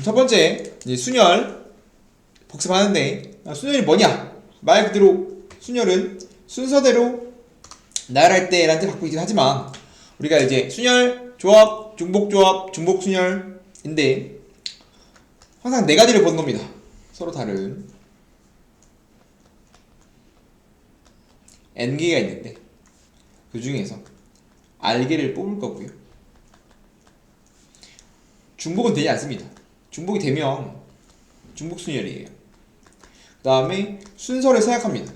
첫 번째 이제 순열 복습하는데 순열이 뭐냐? 말 그대로 순열은 순서대로 나열할 때라는 뜻을 갖고 있긴 하지만 우리가 이제 순열 조합, 중복 조합, 중복 순열인데 항상 네 가지를 보는 겁니다. 서로 다른 n개가 있는데 그 중에서 r개를 뽑을 거고요. 중복은 되지 않습니다. 중복이 되면 중복 순열이에요. 그 다음에 순서를 생각합니다.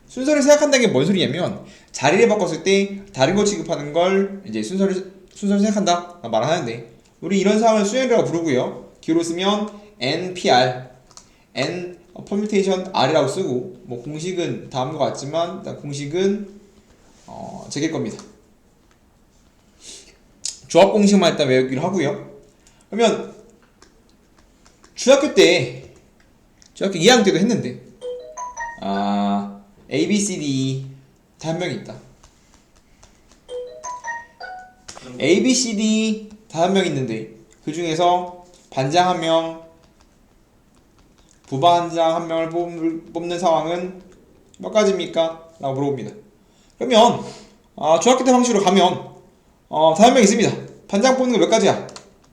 순서를 생각한다는 게 뭔 소리냐면 자리를 바꿨을 때 다른 거 취급하는 걸 이제 순서를 생각한다 말하는데 우리 이런 상황을 순열이라고 부르고요. 기호로 쓰면 NPR, N 퍼뮤테이션 R이라고 쓰고 뭐 공식은 다음과 같지만 일단 공식은 제길 겁니다. 조합 공식만 일단 외우기로 하고요. 그러면 중학교 2학년 때도 했는데 A, B, C, D 다 한 명이 있다. A, B, C, D 다 한 명 있는데 그 중에서 반장 한 명, 부반장 한 명을 뽑는 상황은 몇 가지입니까? 라고 물어봅니다. 그러면 중학교 때 방식으로 가면 다 한 명 있습니다. 반장 뽑는 거 몇 가지야?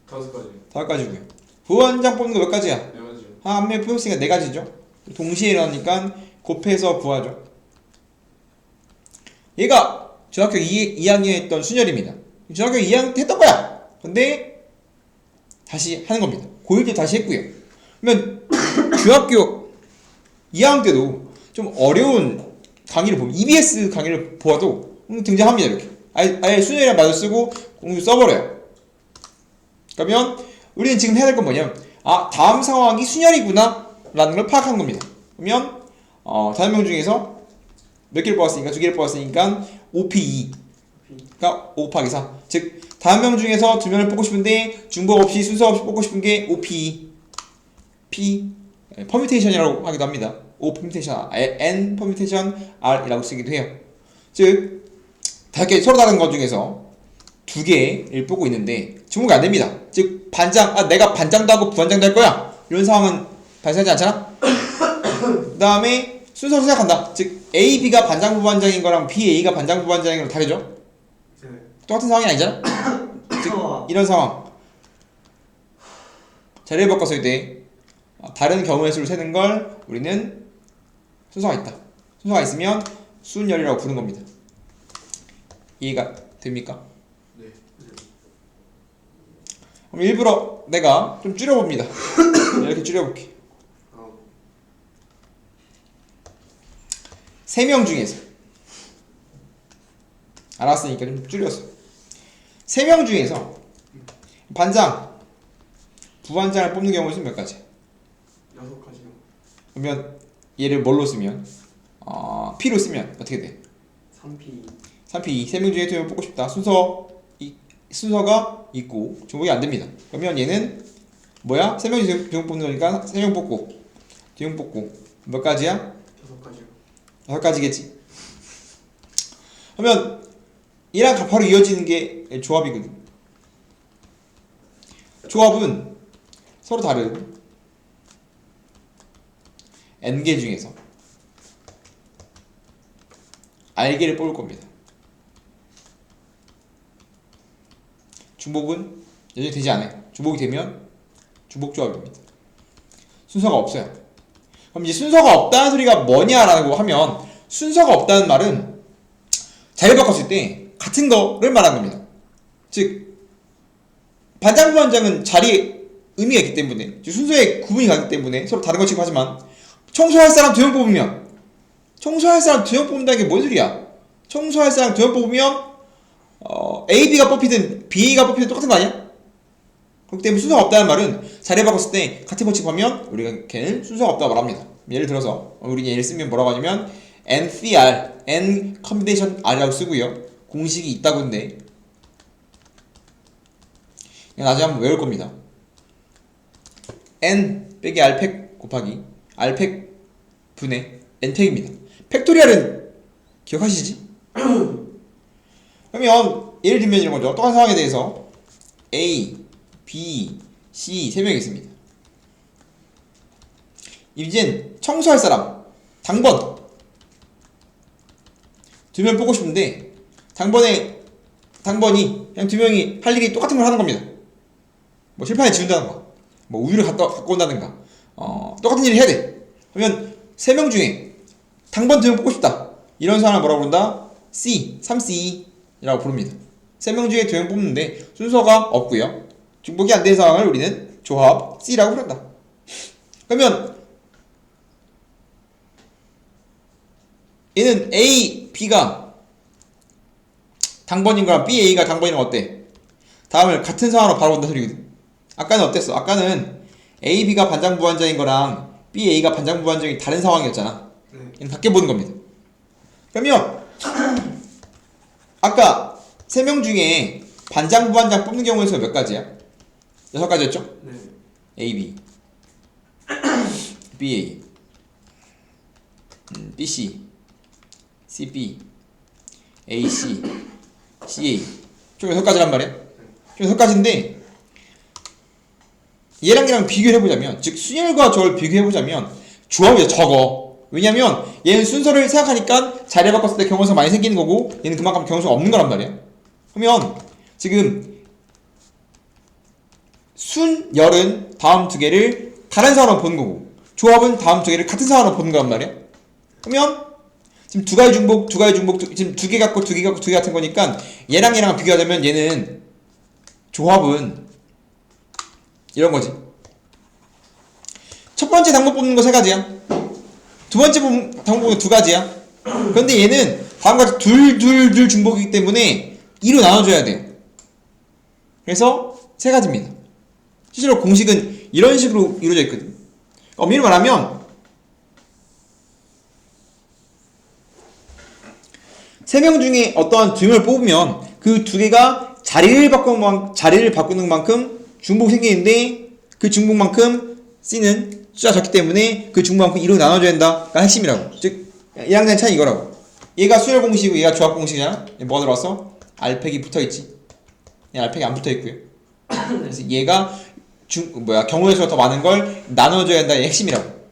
5가지. 5가지고요. 부반장 뽑는 거 몇 가지야? 4가지요. 한 명 뽑았으니까 4가지죠. 동시에 일어나니까 곱해서 구하죠. 얘가 중학교 2학년에 했던 순열입니다. 중학교 2학년 때 했던 거야. 근데 다시 하는 겁니다. 고1 때 다시 했고요. 그러면 중학교 2학년 때도 좀 어려운 강의를 보면 EBS 강의를 보아도 등장합니다. 이렇게 아예 순열이랑 맞아 쓰고 공유 써버려요. 그러면 우리는 지금 해야 될 건 뭐냐면 다음 상황이 순열이구나 라는 걸 파악한 겁니다. 그러면 5명 중에서 몇 개를 뽑았으니까 2개를 뽑았으니까 OP2가 5 곱하기 4. 즉 5명 중에서 2명을 뽑고 싶은데 중복 없이 순서 없이 뽑고 싶은 게 OP2 P 퍼뮤테이션이라고 하기도 합니다. O 퍼뮤테이션 N 퍼뮤테이션 R이라고 쓰기도 해요. 즉 5개 서로 다른 것 중에서 2개를 뽑고 있는데 중복이 안 됩니다. 즉 반장 내가 반장도 하고 부반장도 할 거야 이런 상황은 발생하지 않잖아. 그 다음에 순서를 생각한다. 즉 A, B가 반장 부반장인 거랑 B, A가 반장 부반장인 거랑 다르죠? 네. 똑같은 상황이 아니잖아. 즉 이런 상황 자리를 바꿨을 때 다른 경우의 수를 세는 걸 우리는 순서가 있다. 순서가 있으면 순열이라고 부르는 겁니다. 이해가 됩니까? 네. 그럼 일부러 내가 좀 줄여봅니다. 이렇게 줄여볼게. 3명 중에서 알았으니까 좀 줄였어. 3명 중에서 반장, 부반장을 뽑는 경우는 수몇 가지? 6가지요. 그러면 얘를 뭘로 쓰면 P로 쓰면 어떻게 돼? 3P. 3P 3명 중에 2명 뽑고 싶다. 순서가 있고 중복이 안 됩니다. 그러면 얘는 뭐야? 3명 중에 2명 뽑는 거니까 3명 뽑고 2명 뽑고 몇 가지야? 6가지요. 5가지겠지. 그러면 얘랑 바로 이어지는 게 조합이거든. 조합은 서로 다른 n개 중에서 r개를 뽑을 겁니다. 중복은 여전히 되지 않아요. 중복이 되면 중복 조합입니다. 순서가 없어요. 그럼 이제 순서가 없다는 소리가 뭐냐라고 하면 순서가 없다는 말은 자리를 바꿨을 때 같은 거를 말하는 겁니다. 즉 반장 부반장은 자리에 의미가 있기 때문에 순서에 구분이 가기 때문에 서로 다른 걸 취급하지만 청소할 사람 2명 뽑으면 청소할 사람 2명 뽑는다는 게 뭔 소리야? 청소할 사람 2명 뽑으면 A, B가 뽑히든 B, A가 뽑히든 똑같은 거 아니야? 그렇기 때문에 순서가 없다는 말은 자리를 바꿨을 때 같은 거 취급하면 우리가 걔는 순서가 없다고 말합니다. 예를 들어서 우리 얘를 쓰면 뭐라고 하냐면 NCR, N 커뮤니케이션 R이라고 쓰고요. 공식이 있다고 했는데 나중에 한번 외울 겁니다. N 빼기 R팩 곱하기 R팩 분의 N팩입니다. 팩토리얼은 기억하시지? 그러면 예를 들면 이런 거죠. 똑같은 상황에 대해서 A, B, C 3명이 있습니다. 이젠 청소할 사람 당번 2명 뽑고 싶은데 당번이 그냥 2명이 할 일이 똑같은 걸 하는 겁니다. 뭐 실판에 지운다던가 뭐 우유를 갖고 온다든가 똑같은 일을 해야 돼. 그러면 3명 중에 당번 2명 뽑고 싶다. 이런 사람을 뭐라고 부른다? C 3C라고 부릅니다. 3명 중에 2명 뽑는데 순서가 없고요. 중복이 안 되는 상황을 우리는 조합 C라고 부른다. 그러면 얘는 A, B가 당번인 거랑 B, A가 당번인 건 어때? 다음을 같은 상황으로 바로 본다 소리거든. 아까는 어땠어? 아까는 A, B가 반장부반장인 거랑 B, A가 반장부반장이 다른 상황이었잖아. 얘는 같게 보는 겁니다. 그러면 아까 3명 중에 반장부반장 뽑는 경우의 수가 몇 가지야? 6가지였죠? 네. A, B, B, A, B, C, C, B, A, C, C, A. 총 6가지란 말이야. 총 6가지인데 얘랑 비교를 해보자면, 즉 순열과 저를 비교해보자면 조합이 적어. 왜냐면 얘는 순서를 생각하니까 자리 바꿨을 때 경우수가 많이 생기는 거고 얘는 그만큼 경우수가 없는 거란 말이야. 그러면 지금 순열은 다음 2개를 다른 상황으로 보는 거고 조합은 다음 2개를 같은 상황으로 보는 거란 말이야. 그러면 지금 2가지 중복, 2가지 중복, 지금 2개 갖고 2개 갖고 2개 같은 거니까 얘랑 비교하자면 얘는 조합은 이런 거지. 첫 번째 당번 뽑는 거 3가지야. 두 번째 당번 뽑는 거 2가지야. 그런데 얘는 다음과 같이 둘 중복이기 때문에 2로 나눠줘야 돼요. 그래서 3가지입니다. 실제로 공식은 이런 식으로 이루어져 있거든. 엄밀히 말하면 3명 중에 어떠한 2명을 뽑으면 그 2개가 자리를 바꾸는 만큼 중복이 생기는데 그 중복만큼 C는 숫자가 적기 때문에 그 중복만큼 2로 나눠줘야 된다가 핵심이라고. 즉 1학년 차이 이거라고. 얘가 수열 공식이고 얘가 조합 공식이잖아. 뭐가 들어왔어? 알팩이 붙어있지. 얘 알팩이 안 붙어있고요. 그래서 얘가 경우의 수가 더 많은 걸 나눠줘야 한다의 핵심이라고.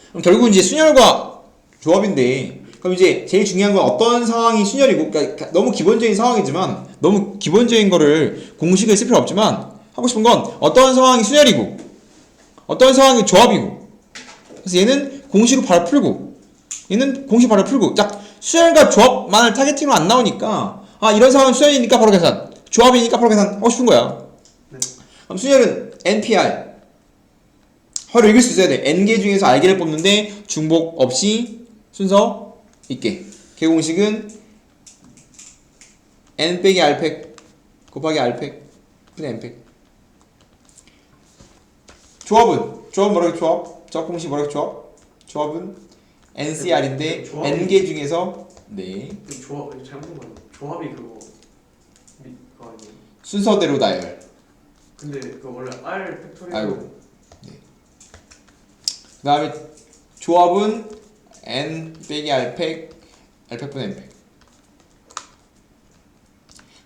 그럼 결국은 이제 순열과 조합인데, 그럼 이제 제일 중요한 건 어떤 상황이 순열이고, 그러니까 너무 기본적인 상황이지만 너무 기본적인 거를 공식을 쓸 필요 없지만 하고 싶은 건 어떤 상황이 순열이고 어떤 상황이 조합이고. 그래서 얘는 공식으로 바로 풀고 얘는 공식 바로 풀고. 딱 순열과 조합만을 타겟팅으로 안 나오니까 이런 상황은 순열이니까 바로 계산, 조합이니까 바로 계산 하고 싶은 거야. 네. 그럼 순열은 NPR 헐을 읽을 수 있어야 돼. N개 중에서 R개를 뽑는데 중복 없이 순서 있게. 개 공식은 N 빼기 R팩 곱하기 R팩 분의 N팩. 조합은 뭐라고 조합 공식 뭐라고 조합은 NCR인데 N개 중에서 잘못 말해. 조합이 그거 아니에요? 순서대로 나열. 근데 그거 원래 R 팩토리얼. 아이고. 네. 그 다음에 조합은 N 빼기 R팩 R팩분의 N팩.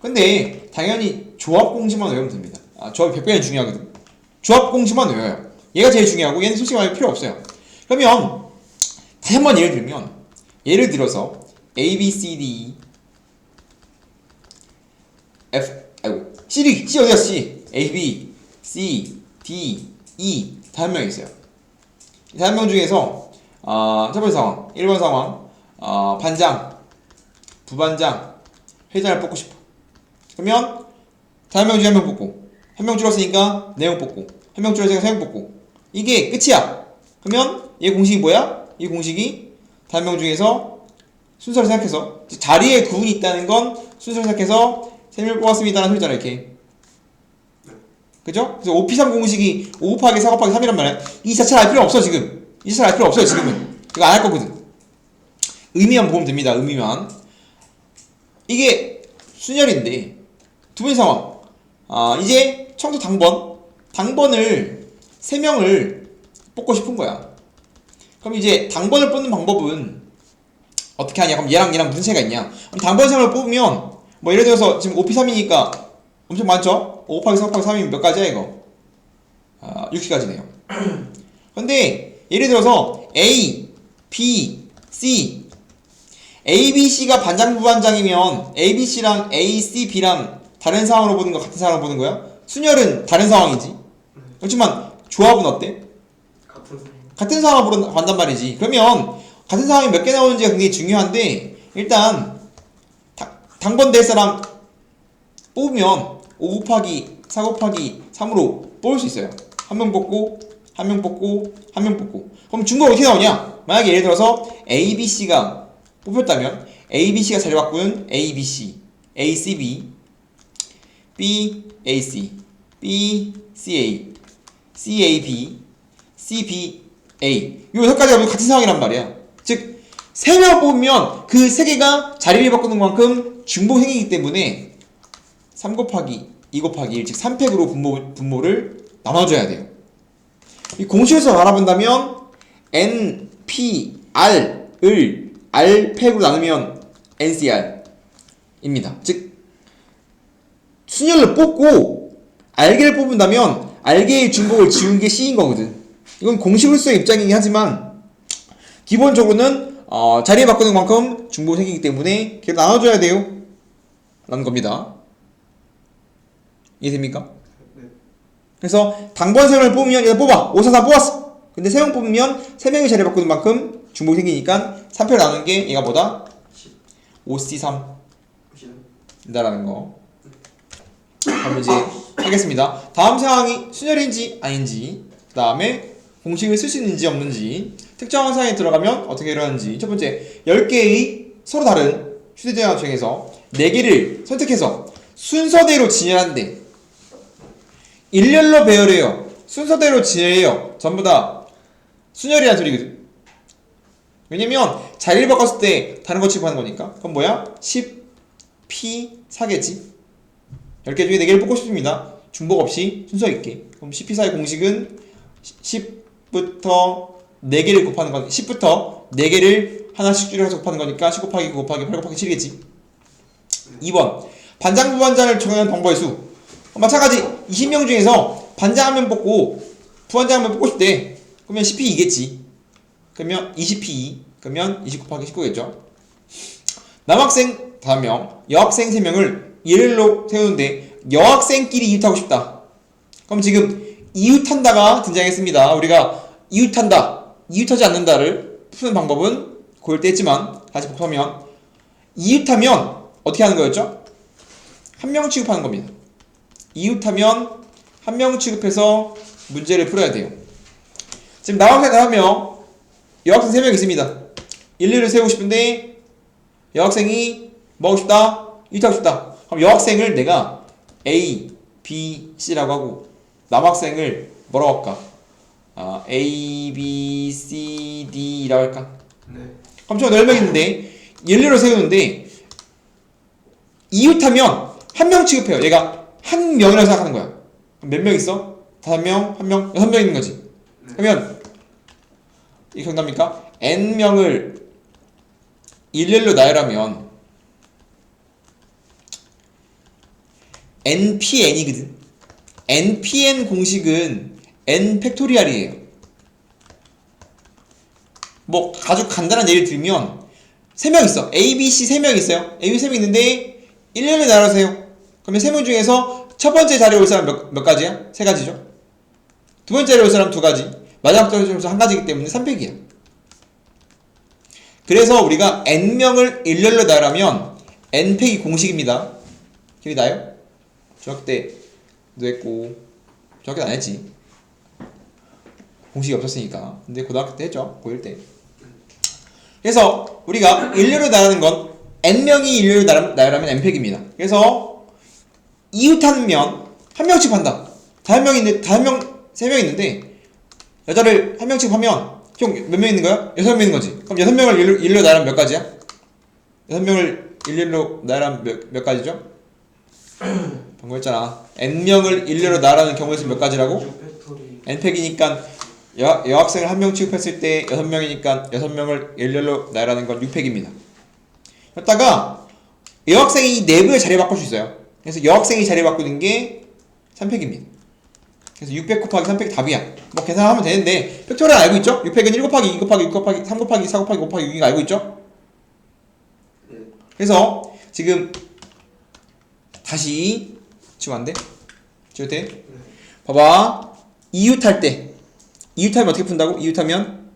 근데 당연히 조합 공식만 외우면 됩니다. 조합이 100배는 중요하거든. 조합 공식만 외워요. 얘가 제일 중요하고 얘는 솔직히 말하면 필요 없어요. 그러면 다시 한번 예를 들어서 A, B, C, D, F, C 어디야 C? A, B, C, D, E 다 한 명 있어요. 이 한 명 중에서 첫 번째 상황, 1번 상황, 반장, 부반장, 회장을 뽑고 싶어. 그러면 다 한 명 중에 한 명 뽑고, 한 명 줄었으니까 4명 뽑고, 한 명 줄었으니까 3명 뽑고, 이게 끝이야. 그러면 얘 공식이 뭐야? 이 공식이 다 한 명 중에서 순서를 생각해서 자리에 구분이 있다는 건 순서를 생각해서 3명을 뽑았습니다라는 소리잖아. 이렇게. 그죠? 그래서 5P3 공식이 5 곱하기 4 곱하기 3이란 말이야. 이 자체를 알 필요 없어 지금. 이 자체를 알 필요 없어요 지금은. 이거 안 할 거거든. 의미만 보면 됩니다. 의미만. 이게 순열인데 두 번째 상황. 이제 청소 당번을 3명을 뽑고 싶은 거야. 그럼 이제 당번을 뽑는 방법은 어떻게 하냐? 그럼 얘랑 무슨 차이가 있냐? 그럼 당번 3명을 뽑으면 뭐 예를 들어서 지금 5P3이니까 엄청 많죠? 5 곱하기 4 곱하기 3이면 몇 가지야 이거? 60가지네요. 근데 예를 들어서 A, B, C A, B, C가 반장 부반장이면 A, B, C랑 A, C, B랑 다른 상황으로 보는 거 같은 상황으로 보는 거야? 순열은 다른 상황이지. 그렇지만 조합은 어때? 같은 상황으로 간단 말이지. 그러면 같은 상황이 몇 개 나오는지가 굉장히 중요한데 일단 당번 될 사람 뽑으면 5 곱하기 4 곱하기 3으로 뽑을 수 있어요. 한 명 뽑고 한 명 뽑고 한 명 뽑고. 그럼 중도가 어떻게 나오냐? 만약에 예를 들어서 A, B, C가 뽑혔다면 A, B, C가 자리 바꾸는 A, B, C, A, C, B, B, A, C, B, C, A, C, A, B, C, B, A 요 6가지가 모두 같은 상황이란 말이야. 즉 3명 뽑으면 그 3개가 자리를 바꾸는 만큼 중복이 생기기 때문에 3 곱하기 2 곱하기 1 즉 3팩으로 분모를 나눠줘야 돼요. 이 공식에서 알아본다면 N, P, R을 R팩으로 나누면 NCR입니다. 즉 순열을 뽑고 알게를 뽑는다면 알게의 중복을 지운 게 C인 거거든. 이건 공식으로서의 입장이긴 하지만 기본적으로는 자리에 바꾸는 만큼 중복이 생기기 때문에 걔를 나눠줘야 돼요 라는 겁니다. 이해됩니까? 네. 그래서 당번생을 뽑으면 얘가 뽑아 5, 4, 3 뽑았어. 근데 3명 뽑으면 3명이 자리 바꾸는 만큼 중복이 생기니까 3표를 나누는 게 얘가 뭐다? 5C3 이다라는 거. 그럼 이제 하겠습니다. 다음 상황이 순열인지 아닌지, 그 다음에 공식을 쓸 수 있는지 없는지, 특정한 상황에 들어가면 어떻게 일어나는지. 첫 번째, 10개의 서로 다른 휴대전화 중에서 4개를 선택해서 순서대로 진열한대. 일렬로 배열해요. 순서대로 진열해요. 전부 다 순열이라는 소리거든. 왜냐면 자리를 바꿨을 때 다른 거 취급하는 거니까. 그럼 뭐야? 10, P, 4개지. 10개 중에 4개를 뽑고 싶습니다. 중복 없이 순서 있게. 그럼 CP4의 공식은 10부터 4개를 곱하는 건 10부터 4개를 하나씩 줄여서 곱하는 거니까 10 곱하기 9 곱하기 8 곱하기 7이겠지. 2번 반장 부반장을 정하는 방법의 수. 마찬가지 20명 중에서 반장 한 명 뽑고 부반장 한 명 뽑고 싶대. 그러면 10P2겠지. 그러면 20P2 그러면 20 곱하기 19겠죠. 남학생 5명, 여학생 3명을 일렬로 세우는데 여학생끼리 이웃하고 싶다. 그럼 지금 이웃한다가 등장했습니다. 우리가 이웃한다, 이웃하지 않는다를 푸는 방법은 고일 때 했지만 다시 복습하면 이웃하면 어떻게 하는 거였죠? 한 명 취급하는 겁니다. 이웃하면 한 명 취급해서 문제를 풀어야 돼요. 지금 남학생 5명, 여학생 3명 있습니다. 일렬을 세우고 싶은데 여학생이 뭐 하고 싶다? 이웃하고 싶다. 그럼 여학생을 내가 A, B, C라고 하고 남학생을 뭐라고 할까? A, B, C, D라고 할까? 네. 그럼 저 10명 있는데 일렬로 세우는데 이웃하면 한 명 취급해요. 얘가 한 명이라고 생각하는 거야. 그럼 몇 명 있어? 5명, 1명, 6명 있는 거지. 네. 그러면 이게 정답입니까? N명을 일렬로 나열하면 NPN이거든. NPN 공식은 N 팩토리얼이에요. 뭐 아주 간단한 예를 들면 3명 있어. A, B, C 3명 있어요. A, B 3명 있는데 일렬로 나눠세요. 그러면 3명 중에서 첫 번째 자리에 올 사람 몇 가지야? 3가지죠. 두 번째 자리에 올 사람 2가지. 마지막 자리에 올 사람 1가지이기 때문에 3팩이야. 그래서 우리가 N명을 일렬로 나열하면 N팩이 공식입니다. 기억이 나요? 중학교 때도 했고 중학교 때 안 했지. 공식이 없었으니까. 근데 고등학교 때 했죠. 고1 때. 그래서 우리가 일렬로 나열하는 건 N명이 일렬로 나열하면 N팩입니다. 그래서 이웃하면 한 명씩 한다. 3명 있는데 여자를 한 명씩 하면 총 몇 명 있는 거야? 6명 있는 거지. 그럼 6명을 일렬로 나열하면 몇 가지야? 6명을 일렬로 나열하면 몇 가지죠? 방금 했잖아. N명을 일렬로 나열하는 경우의 수 몇 가지라고? N팩이니까 여학생을 한 명 취급했을 때 6명이니까 6명을 일렬로 나열하는 건 6팩입니다. 여기다가 여학생이 내부에 자리 바꿀 수 있어요. 그래서 여학생이 자리 바꾸는 게 3팩입니다. 그래서 600 곱하기 3팩이 답이야. 뭐 계산하면 되는데 팩토리얼 알고 있죠? 6팩은 1 곱하기 2 곱하기 6 곱하기 3 곱하기 4 곱하기 5 곱하기 6인 거 알고 있죠? 네. 그래서 지금 다시 지금 안 돼? 지금 돼? 네. 봐봐. 이웃할 때 이웃하면 어떻게 푼다고? 이웃하면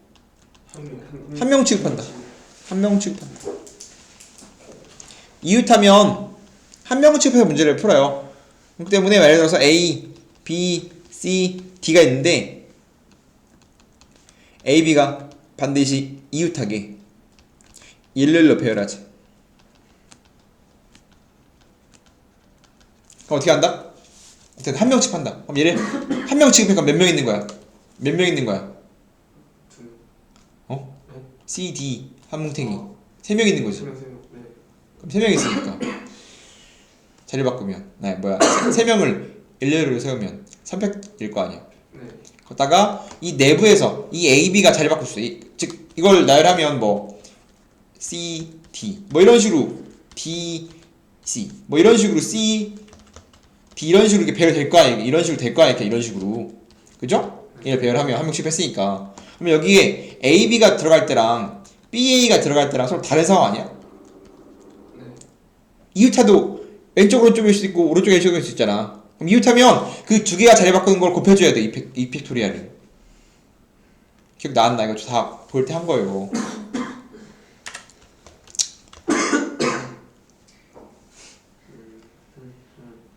한 명 취급한다. 한 명 취급한다. 이웃하면 한 명을 취급해서 문제를 풀어요. 그렇기 때문에 예를 들어서 A, B, C, D가 있는데 A, B가 반드시 이웃하게 일렬로 배열하지. 그럼 어떻게 한다? 어떻게 한 명 취급한다. 그럼 얘를 한 명 취급하니까 몇 명 있는 거야? 몇 명 있는 거야? 두. 어? 네. C, D 한 뭉탱이 세 명 있는 거지. 세 명, 세 명. 네. 그럼 3명 있으니까 자리 바꾸면 세 명을 일렬로 세우면 3팩일 거 아니야. 네. 거기다가 이 내부에서 이 A, B가 자리 바꿀 수 있어. 즉 이걸 나열하면 뭐 C, D 뭐 이런 식으로 D, C 뭐 이런 식으로 C, D 이런 식으로 이렇게 배열될 거 아니야. 이런 식으로 될 거 아니야. 이런 식으로. 그죠? 이걸 배열하면 한 명씩 했으니까. 그럼 여기에 A, B가 들어갈 때랑 B, A가 들어갈 때랑 서로 다른 상황 아니야? 네. 이웃타도 왼쪽 오른쪽일 수 있고 오른쪽 왼쪽일 수 있잖아. 그럼 이웃하면 그 두 개가 자리 바꾸는 걸 곱해줘야 돼. 이 팩토리얼을. 기억 나왔나? 이거 다 볼 때 한 거예요.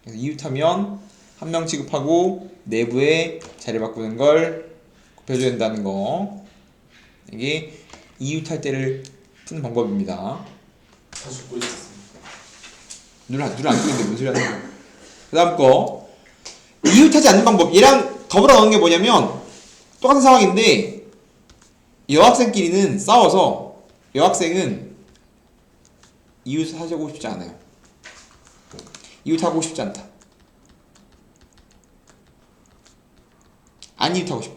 그래서 이웃하면 한 명 취급하고 내부에 자리 바꾸는 걸 곱해줘야 된다는 거. 이게 이웃할 때를 푸는 방법입니다. 다 죽고 있었습니다. 눈을 안 뜨는데 무슨 소리 하는 거야. 그 다음 거 이웃하지 않는 방법. 얘랑 더불어 넣은 게 뭐냐면 똑같은 상황인데 여학생끼리는 싸워서 여학생은 이웃하고 싶지 않아요. 이웃하고 싶지 않다. 안 이웃하고 싶어.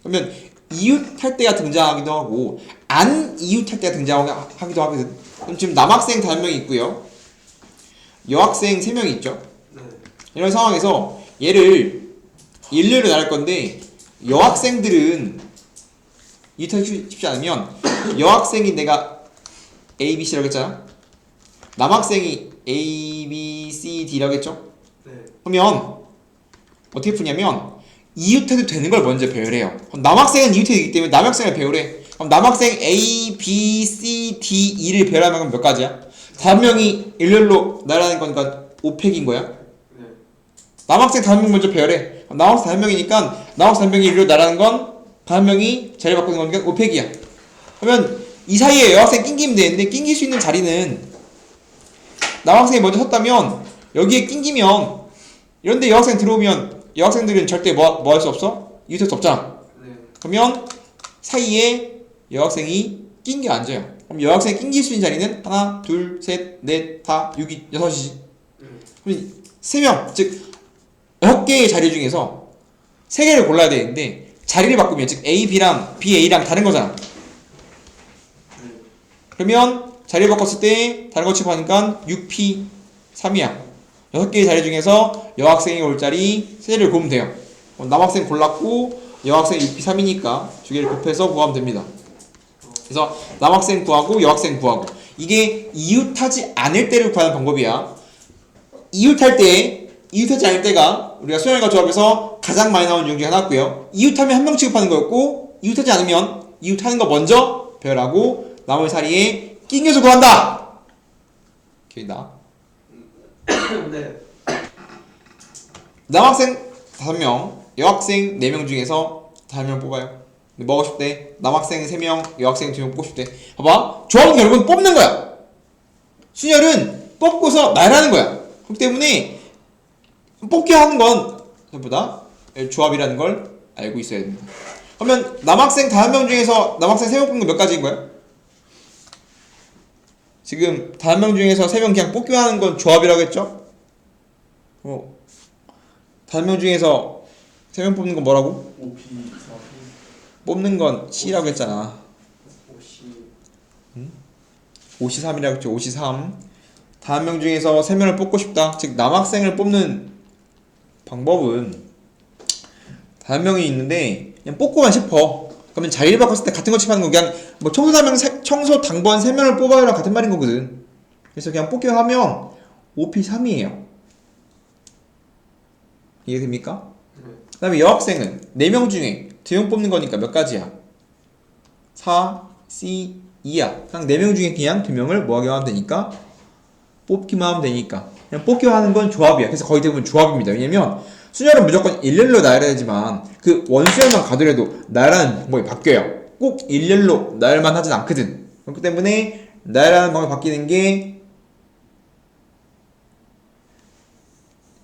그러면 이웃할 때가 등장하기도 하고 안 이웃할 때가 등장하기도 하거든. 그럼 지금 남학생 5명이 있고요. 여학생 3명이 있죠. 네. 이런 상황에서 얘를 일렬로 나눌 건데 여학생들은 이웃하기 쉽지 않으면 여학생이 내가 A, B, C라고 했잖아. 남학생이 A, B, C, D라고 했죠. 네. 그러면 어떻게 푸냐면 이웃해도 되는 걸 먼저 배열해요. 그럼 남학생은 이웃해도 되기 때문에 남학생을 배열해. 그럼 남학생 A, B, C, D, E를 배열하면 몇 가지야? 5명이 일렬로 나라는 거니까 5팩인 거야. 네. 남학생 5명 먼저 배열해. 그럼 남학생 5명이니까 남학생 5명이 일렬로 나라는 건 5명이 자리 바꾸는 거니까 5팩이야. 그러면 이 사이에 여학생 낑기면 되는데 낑길 수 있는 자리는 남학생이 먼저 섰다면 여기에 낑기면 이런데 여학생 들어오면 여학생들은 절대 뭐 할 수 없어? 이웃할 수 없잖아. 네. 그러면 사이에 여학생이 낑겨 앉아요. 그럼 여학생이 낑길 수 있는 자리는 하나, 둘, 셋, 넷, 다, 6이 6이지. 그럼 3명, 즉 6개의 자리 중에서 3개를 골라야 되는데 자리를 바꾸면 즉 A, B랑 B, A랑 다른 거잖아. 네. 그러면 자리를 바꿨을 때 다른 거 취급하니까 6P 3이야. 6개의 자리 중에서 여학생이 올 자리 3개를 고르면 돼요. 남학생 골랐고 여학생 6P 3이니까 두 개를 곱해서 구하면 됩니다. 그래서 남학생 구하고 여학생 구하고 이게 이웃하지 않을 때를 구하는 방법이야. 이웃하지 않을 때가 우리가 수영과 조합에서 가장 많이 나오는 중 중에 하나고요. 이웃하면 한 명 취급하는 거였고 이웃하지 않으면 이웃하는 거 먼저 배열하고 나머지 사이에 낑겨서 구한다. 기억나? 네. 남학생 5명, 여학생 4명 중에서 5명 뽑아요. 뭐 하고 싶대? 남학생 3명, 여학생 2명 뽑고 싶대. 봐봐. 조합은 결국은 뽑는 거야. 순열은 뽑고서 나열하는 거야. 그렇기 때문에 뽑기 하는 건 전부다 조합이라는 걸 알고 있어야 됩니다. 그러면 남학생 5명 중에서 남학생 3명 뽑는 거 몇 가지인 거야? 지금 5명 중에서 3명 그냥 뽑기만 하는 건 조합이라고 했죠? 5명 중에서 3명 뽑는 건 뭐라고? 5P, 4P. 뽑는 건 C라고 했잖아. 50. 5C3이라고 했죠. 5C3. 다한 명 중에서 3명을 뽑고 싶다. 즉 남학생을 뽑는 방법은 다한 명이 있는데 그냥 뽑고만 싶어. 그러면 자리를 바꿨을 때 같은 거 칩하는 거 그냥 뭐 청소 당번 3명을 뽑아요랑 같은 말인 거거든. 그래서 그냥 뽑기만 하면 5P3이에요. 이해됩니까? 그 다음에 여학생은 4명 중에 2명 뽑는 거니까 몇 가지야? 4, C, 2야. 그냥 4명 중에 그냥 2명을 뭐 하기만 하면 되니까 뽑기만 하면 되니까 그냥 뽑기만 하는 건 조합이야. 그래서 거의 대부분 조합입니다. 왜냐면 순열은 무조건 일렬로 나열해야 되지만 그 원수열만 가더라도 나열하는 방법이 바뀌어요. 꼭 일렬로 나열만 하진 않거든. 그렇기 때문에 나열하는 방법이 바뀌는 게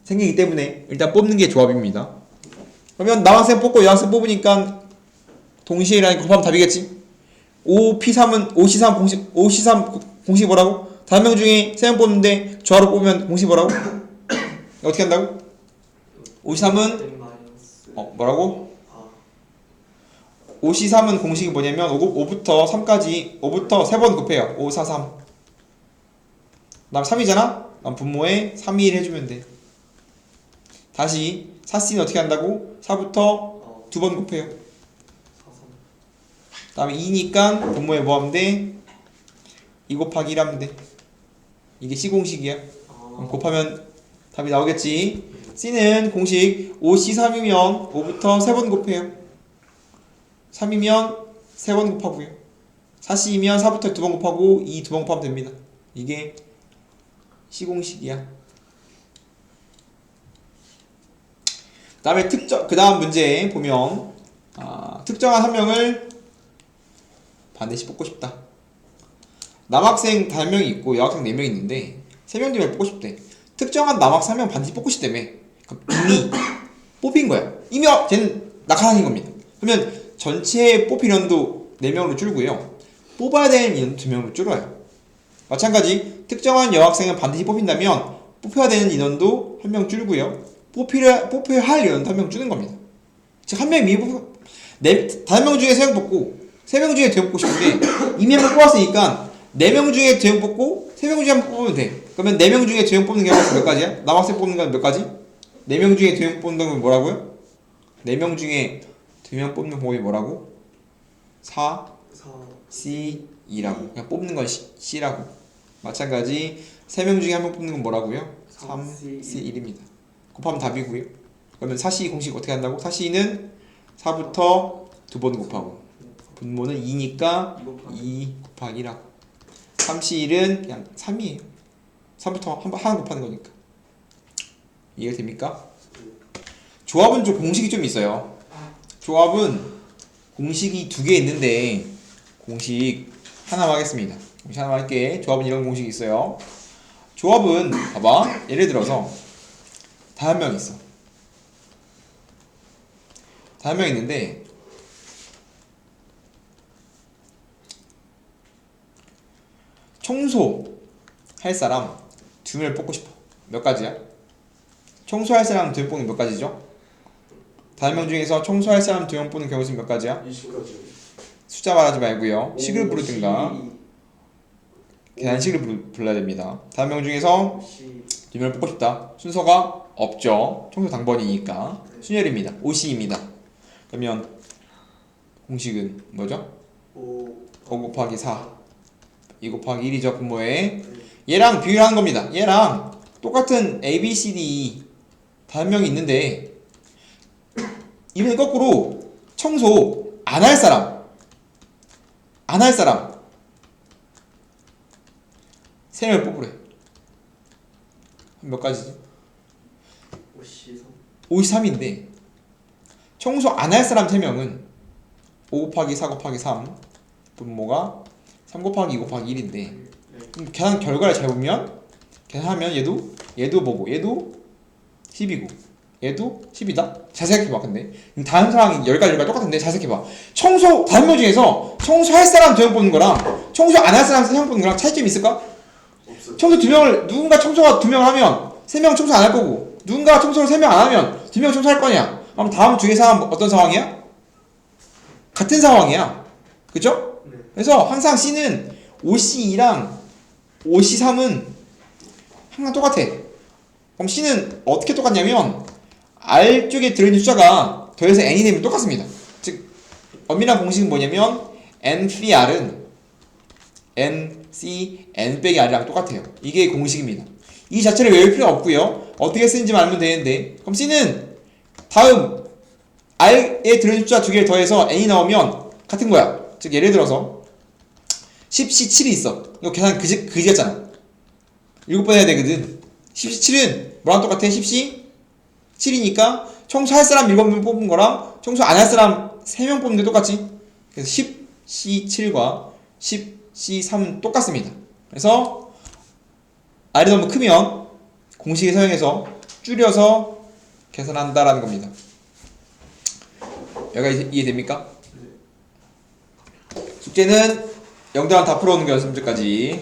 생기기 때문에 일단 뽑는 게 조합입니다. 그러면 남학생 뽑고 여학생 뽑으니까 동시에 라인 곱하면 답이겠지? 5P3은 5C3 공식 뭐라고? 다한 명 중에 3명 뽑는데 조화로 뽑으면 공식 뭐라고? 어떻게 한다고? 5C3은 뭐라고? 5C3은 공식이 뭐냐면 5부터 3까지 5부터 3번 곱해요. 5, 4, 3. 그 다음 3이잖아? 그럼 분모에 3, 2, 1 해주면 돼. 다시 4C는 어떻게 한다고? 4부터 2번 곱해요. 그 다음에 2니까 분모에 뭐 하면 돼? 2 곱하기 1 하면 돼. 이게 C 공식이야. 그럼 곱하면 답이 나오겠지. C는 공식 5C3이면 5부터 3번 곱해요. 3이면 3번 곱하고요. 4C이면 4부터 2번 곱하고 2 2번 곱하면 됩니다. 이게 C 공식이야. 그 다음 문제 보면 특정한 한 명을 반드시 뽑고 싶다. 남학생 5명이 있고 여학생 4명이 있는데 3명 중에 뽑고 싶대. 특정한 남학생 1명 반드시 뽑고 싶다며. 이미 뽑힌 거야. 이미 쟤는 낙하산인 겁니다. 그러면 전체 뽑힐 인원도 4명으로 줄고요. 뽑아야 되는 인원도 2명으로 줄어요. 마찬가지 특정한 여학생은 반드시 뽑힌다면 뽑혀야 되는 인원도 1명 줄고요. 뽑혀야 할 인원도 1명 주는 겁니다. 즉 한 명이 미리 5명 중에 3명 뽑고 3명 중에 2명 뽑고 싶은데 이미 한 명 뽑았으니까 4명 중에 2명 뽑고 3명 중에 한 명 뽑으면 돼. 그러면 4명 중에 2명 뽑는 경우가 몇 가지야? 남학생 뽑는 건 몇 가지? 4명 중에 2명 뽑는 건 뭐라고요? 4명 중에 2명 뽑는 방법이 뭐라고? 4, C, 2라고. 그냥 뽑는 건 C라고. 마찬가지 3명 중에 1명 뽑는 건 뭐라고요? 3, C, 1입니다. 곱하면 답이고요. 그러면 4C 공식 어떻게 한다고? 4C는 4부터 2번 곱하고 분모는 2니까 2 곱하기 1하고 3C1은 그냥 3이에요. 3부터 하나 곱하는 거니까. 이해가 됩니까? 조합은 좀 공식이 좀 있어요. 조합은 공식이 2개 있는데 공식 하나만 하겠습니다. 공식 하나만 할게. 조합은 이런 공식이 있어요. 조합은 봐봐. 예를 들어서 다 한 명 있어. 다 한 명 있는데 청소할 사람 2명을 뽑고 싶어. 몇 가지야? 청소할 사람 2명 뽑는 몇 가지죠? 다 한 명 중에서 청소할 사람 2명 뽑는 경우 수는 몇 가지야? 20가지. 숫자 말하지 말고요. 식을 부르든가 계산식을 불러야 됩니다. 다 한 명 중에서 2명을 뽑고 싶다. 순서가 없죠. 청소 당번이니까 순열입니다. 5C입니다. 그러면 공식은 뭐죠? 5 곱하기 4 2 곱하기 1이죠. 분모에 얘랑 비교하는 겁니다. 얘랑 똑같은 A, B, C, D 다 한 명이 있는데 이번엔 거꾸로 청소 안 할 사람 3명을 뽑으래. 몇 가지지? 53인데 청소 안 할 사람 3명은 5 곱하기 4 곱하기 3 분모가 3 곱하기 2 곱하기 1인데 그럼 계산 결과를 잘 보면 계산하면 얘도 뭐고 얘도 10이고 얘도 10이다? 잘 생각해봐. 근데 다른 상황이 10가지가 똑같은데 잘 생각해봐. 다른 명 중에서 청소할 사람 2명 뽑는 거랑 청소 안 할 사람 3명 뽑는 거랑 차이점이 있을까? 없어요. 청소 2명을 누군가 청소가 2명을 하면 3명은 청소 안 할 거고 누군가 청소를 3명 안 하면 2명 청소할 거냐? 그럼 다음 중의 상황 어떤 상황이야? 같은 상황이야. 그죠? 네. 그래서 항상 C는 5C2랑 5C3은 항상 똑같아. 그럼 C는 어떻게 똑같냐면 R 쪽에 들어있는 숫자가 더해서 N이 되면 똑같습니다. 즉 엄밀한 공식은 뭐냐면 N3R은 NC N 빼기 R이랑 똑같아요. 이게 공식입니다. 이 자체를 외울 필요 없고요. 어떻게 쓰는지만 알면 되는데, 그럼 C는 다음 R에 들어있는 숫자 두 개를 더해서 N이 나오면 같은 거야. 즉 예를 들어서 10C 7이 있어. 이거 계산 그지였잖아. 7번 해야 되거든. 10C 7은 뭐랑 똑같아? 10C 7이니까 청소할 사람 7명 뽑은 거랑 청소 안 할 사람 3명 뽑는 게 똑같지. 그래서 10C 7과 10C 3은 똑같습니다. 그래서 R이 너무 크면 공식을 사용해서 줄여서 계산한다라는 겁니다. 여기가 이해됩니까? 숙제는 영단원 다 풀어오는 게 연습 문제까지.